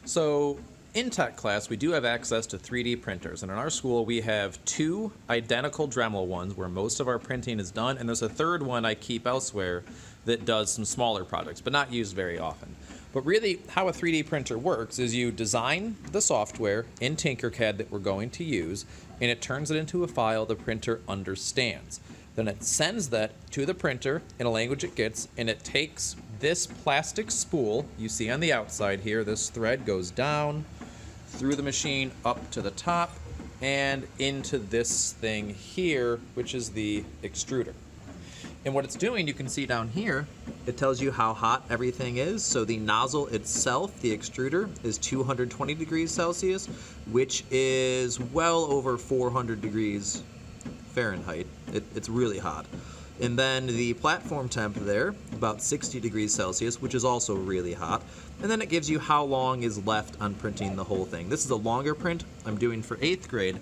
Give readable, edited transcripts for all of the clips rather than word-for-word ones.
So in tech class, we do have access to 3D printers, and in our school we have two identical Dremel ones where most of our printing is done, and there's a third one I keep elsewhere that does some smaller projects, but not used very often. But really, how a 3D printer works is you design the software in Tinkercad that we're going to use, and it turns it into a file the printer understands. Then it sends that to the printer in a language it gets, and it takes this plastic spool you see on the outside here. This thread goes down through the machine up to the top and into this thing here, which is the extruder. And what it's doing, you can see down here, it tells you how hot everything is. So the nozzle itself, the extruder, is 220 degrees Celsius, which is well over 400 degrees Fahrenheit. It's really hot. And then the platform temp there, about 60 degrees Celsius, which is also really hot. And then it gives you how long is left on printing the whole thing. This is a longer print I'm doing for 8th grade,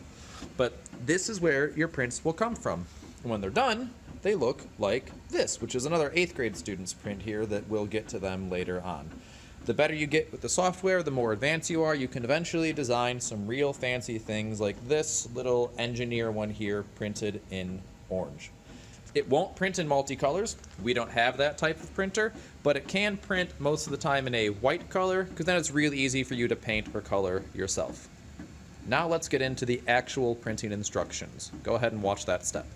but this is where your prints will come from. And when they're done, they look like this, which is another 8th grade student's print here that we'll get to them later on. The better you get with the software, the more advanced you are, you can eventually design some real fancy things like this little engineer one here printed in orange. It won't print in multicolors. We don't have that type of printer, but it can print most of the time in a white color, because then it's really easy for you to paint or color yourself. Now let's get into the actual printing instructions. Go ahead and watch that step.